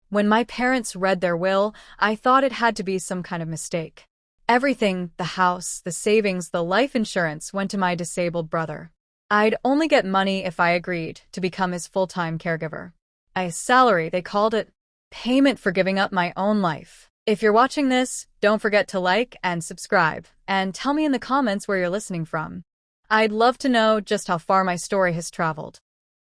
When my parents read their will, I thought it had to be some kind of mistake. Everything, the house, the savings, the life insurance, went to my disabled brother. I'd only get money if I agreed to become his full-time caregiver. A salary, they called it. Payment for giving up my own life. If you're watching this, don't forget to like and subscribe, and tell me in the comments where you're listening from. I'd love to know just how far my story has traveled.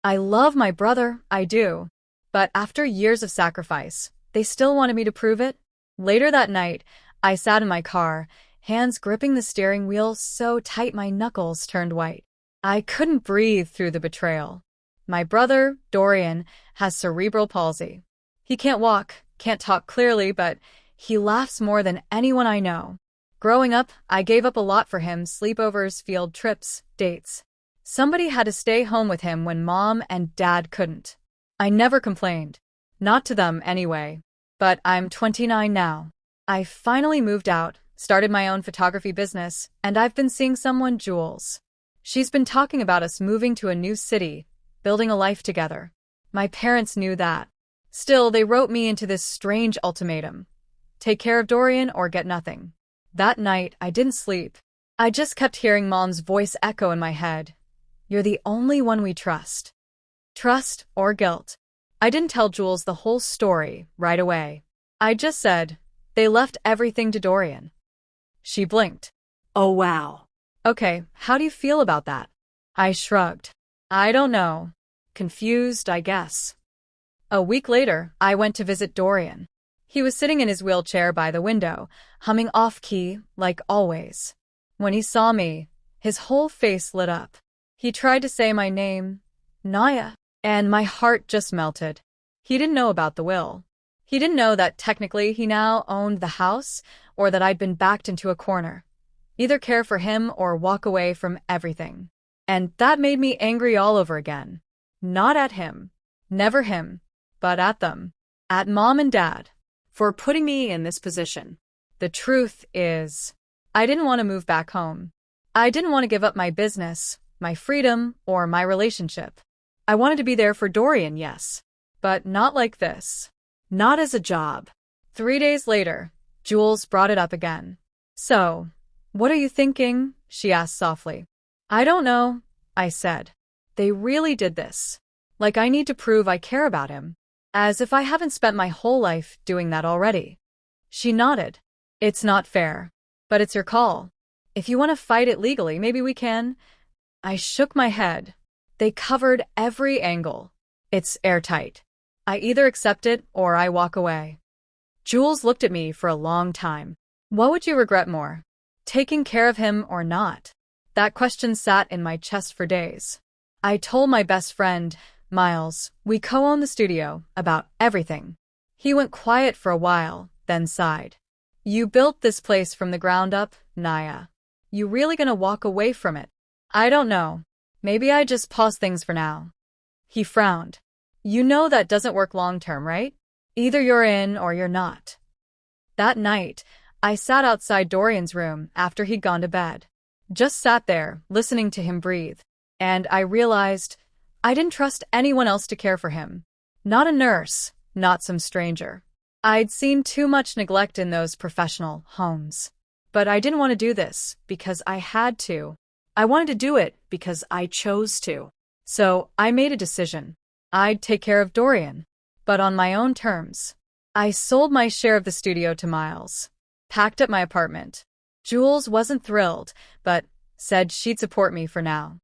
I love my brother, I do. But after years of sacrifice, they still wanted me to prove it. Later that night, I sat in my car, hands gripping the steering wheel so tight my knuckles turned white. I couldn't breathe through the betrayal. My brother, Dorian, has cerebral palsy. He can't walk, can't talk clearly, but he laughs more than anyone I know. Growing up, I gave up a lot for him: sleepovers, field trips, dates. Somebody had to stay home with him when mom and dad couldn't. I never complained. Not to them, anyway. But I'm 29 now. I finally moved out, started my own photography business, and I've been seeing someone, Jules. She's been talking about us moving to a new city, building a life together. My parents knew that. Still, they wrote me into this strange ultimatum: take care of Dorian or get nothing. That night, I didn't sleep. I just kept hearing Mom's voice echo in my head. You're the only one we trust. Trust or guilt. I didn't tell Jules the whole story right away. I just said, they left everything to Dorian. She blinked. Oh, wow. Okay, how do you feel about that? I shrugged. I don't know. Confused, I guess. A week later, I went to visit Dorian. He was sitting in his wheelchair by the window, humming off-key, like always. When he saw me, his whole face lit up. He tried to say my name, Naya, and my heart just melted. He didn't know about the will. He didn't know that technically he now owned the house, or that I'd been backed into a corner. Either care for him or walk away from everything. And that made me angry all over again. Not at him. Never him. But at them. At Mom and Dad. For putting me in this position. The truth is, I didn't want to move back home. I didn't want to give up my business, my freedom, or my relationship. I wanted to be there for Dorian, yes. But not like this. Not as a job. 3 days later, Jules brought it up again. So, what are you thinking? She asked softly. I don't know, I said. They really did this. Like I need to prove I care about him. As if I haven't spent my whole life doing that already. She nodded. It's not fair. But it's your call. If you want to fight it legally, maybe we can. I shook my head. They covered every angle. It's airtight. I either accept it or I walk away. Jules looked at me for a long time. What would you regret more? Taking care of him or not? That question sat in my chest for days. I told my best friend, Miles, we co-own the studio, about everything. He went quiet for a while, then sighed. You built this place from the ground up, Naya. You really gonna walk away from it? I don't know. Maybe I just pause things for now. He frowned. You know that doesn't work long term, right? Either you're in or you're not. That night, I sat outside Dorian's room after he'd gone to bed. Just sat there, listening to him breathe. And I realized I didn't trust anyone else to care for him. Not a nurse, not some stranger. I'd seen too much neglect in those professional homes. But I didn't want to do this because I had to. I wanted to do it because I chose to. So I made a decision. I'd take care of Dorian, but on my own terms. I sold my share of the studio to Miles. Packed up my apartment. Jules wasn't thrilled, but said she'd support me for now.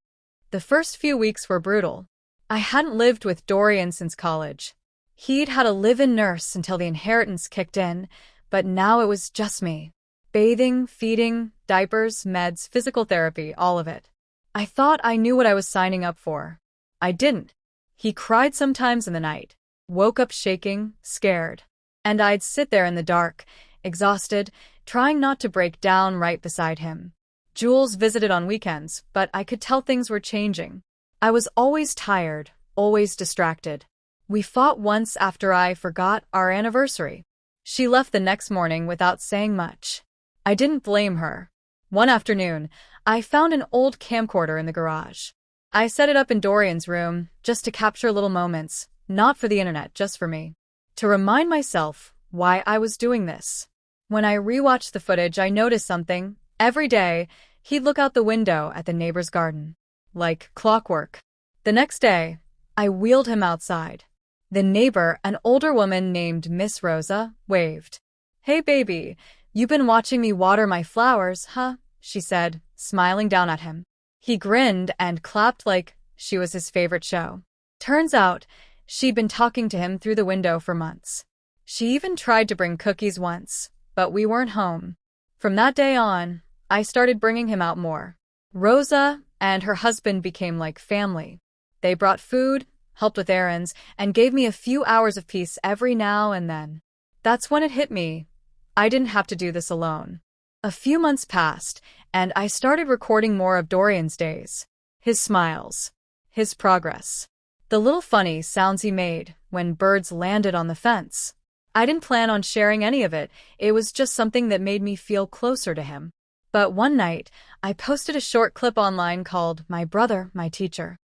The first few weeks were brutal. I hadn't lived with Dorian since college. He'd had a live-in nurse until the inheritance kicked in, but now it was just me. Bathing, feeding, diapers, meds, physical therapy, all of it. I thought I knew what I was signing up for. I didn't. He cried sometimes in the night, woke up shaking, scared. And I'd sit there in the dark, exhausted, trying not to break down right beside him. Jules visited on weekends, but I could tell things were changing. I was always tired, always distracted. We fought once after I forgot our anniversary. She left the next morning without saying much. I didn't blame her. One afternoon, I found an old camcorder in the garage. I set it up in Dorian's room, just to capture little moments, not for the internet, just for me. to remind myself why I was doing this. When I rewatched the footage, I noticed something. Every day, he'd look out the window at the neighbor's garden. Like clockwork. The next day, I wheeled him outside. The neighbor, an older woman named Miss Rosa, waved. "Hey baby, you been watching me water my flowers, huh?" she said, smiling down at him. He grinned and clapped like she was his favorite show. Turns out, she'd been talking to him through the window for months. She even tried to bring cookies once, but we weren't home. From that day on, I started bringing him out more. Rosa and her husband became like family. They brought food, helped with errands, and gave me a few hours of peace every now and then. That's when it hit me. I didn't have to do this alone. A few months passed, and I started recording more of Dorian's days. His smiles. His progress. The little funny sounds he made when birds landed on the fence. I didn't plan on sharing any of it. It was just something that made me feel closer to him. But one night, I posted a short clip online called "My Brother, My Teacher."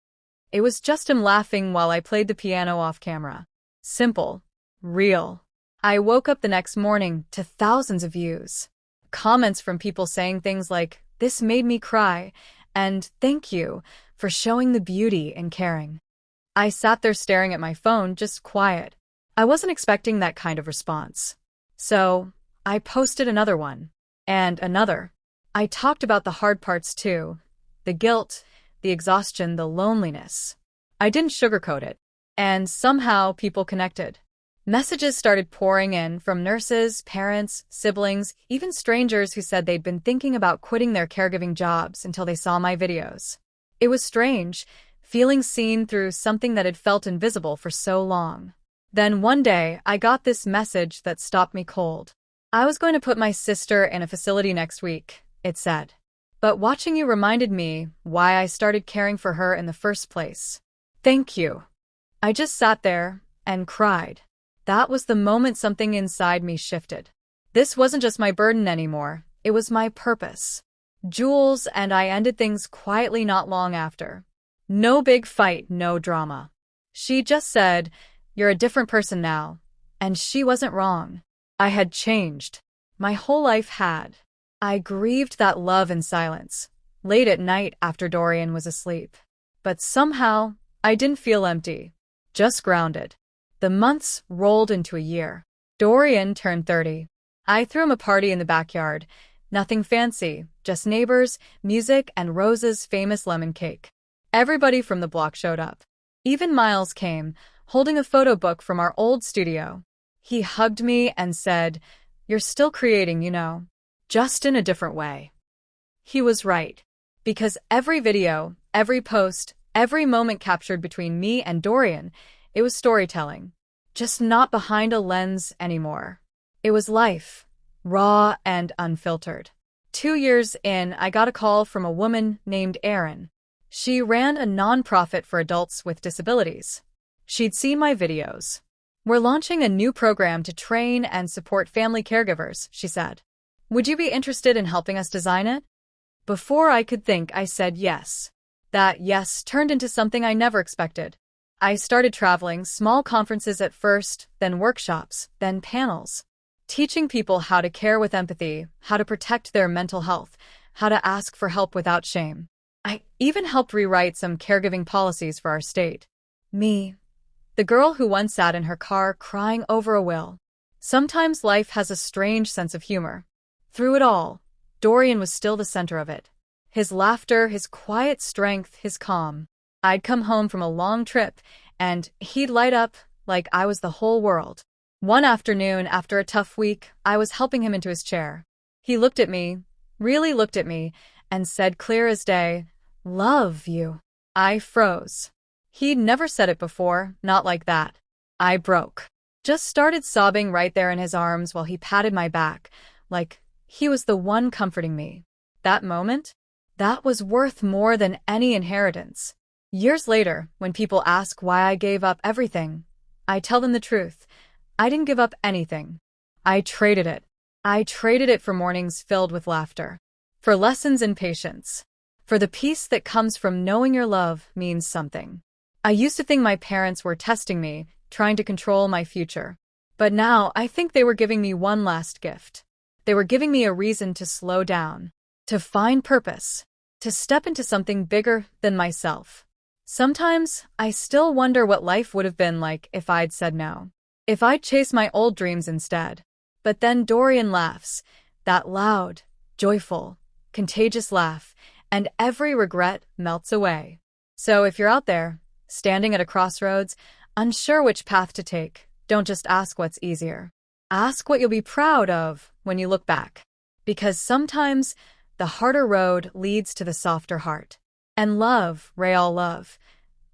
It was just him laughing while I played the piano off camera. Simple. Real. I woke up the next morning to thousands of views. Comments from people saying things like, "This made me cry," and "Thank you for showing the beauty in caring." I sat there staring at my phone, just quiet. I wasn't expecting that kind of response. So, I posted another one. And another. I talked about the hard parts too. The guilt, the exhaustion, the loneliness. I didn't sugarcoat it. And somehow people connected. Messages started pouring in from nurses, parents, siblings, even strangers who said they'd been thinking about quitting their caregiving jobs until they saw my videos. It was strange, feeling seen through something that had felt invisible for so long. Then one day, I got this message that stopped me cold. "I was going to put my sister in a facility next week," it said. "But watching you reminded me why I started caring for her in the first place. Thank you." I just sat there and cried. That was the moment something inside me shifted. This wasn't just my burden anymore, it was my purpose. Jules and I ended things quietly not long after. No big fight, no drama. She just said, "You're a different person now." And she wasn't wrong. I had changed. My whole life had. I grieved that love in silence, late at night after Dorian was asleep. But somehow, I didn't feel empty, just grounded. The months rolled into a year. Dorian turned 30. I threw him a party in the backyard. Nothing fancy, just neighbors, music, and Rosa's famous lemon cake. Everybody from the block showed up. Even Miles came, holding a photo book from our old studio. He hugged me and said, "You're still creating, you know. Just in a different way." He was right. Because every video, every post, every moment captured between me and Dorian, it was storytelling. Just not behind a lens anymore. It was life, raw and unfiltered. 2 years in, I got a call from a woman named Erin. She ran a nonprofit for adults with disabilities. She'd seen my videos. "We're launching a new program to train and support family caregivers," she said. "Would you be interested in helping us design it?" Before I could think, I said yes. That yes turned into something I never expected. I started traveling, small conferences at first, then workshops, then panels. Teaching people how to care with empathy, how to protect their mental health, how to ask for help without shame. I even helped rewrite some caregiving policies for our state. Me, the girl who once sat in her car crying over a will. Sometimes life has a strange sense of humor. Through it all, Dorian was still the center of it. His laughter, his quiet strength, his calm. I'd come home from a long trip, and he'd light up like I was the whole world. One afternoon, after a tough week, I was helping him into his chair. He looked at me, really looked at me, and said clear as day, "Love you." I froze. He'd never said it before, not like that. I broke. Just started sobbing right there in his arms while he patted my back, like he was the one comforting me. That moment? That was worth more than any inheritance. Years later, when people ask why I gave up everything, I tell them the truth. I didn't give up anything. I traded it. I traded it for mornings filled with laughter, for lessons in patience, for the peace that comes from knowing your love means something. I used to think my parents were testing me, trying to control my future. But now I think they were giving me one last gift. They were giving me a reason to slow down, to find purpose, to step into something bigger than myself. Sometimes I still wonder what life would have been like if I'd said no, if I'd chased my old dreams instead. But then Dorian laughs, that loud, joyful, contagious laugh, and every regret melts away. So if you're out there, standing at a crossroads, unsure which path to take, don't just ask what's easier. Ask what you'll be proud of when you look back. Because sometimes the harder road leads to the softer heart. And love, real love,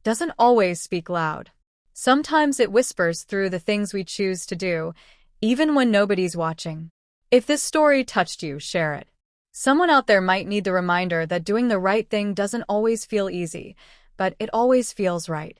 doesn't always speak loud. Sometimes it whispers through the things we choose to do, even when nobody's watching. If this story touched you, share it. Someone out there might need the reminder that doing the right thing doesn't always feel easy, but it always feels right.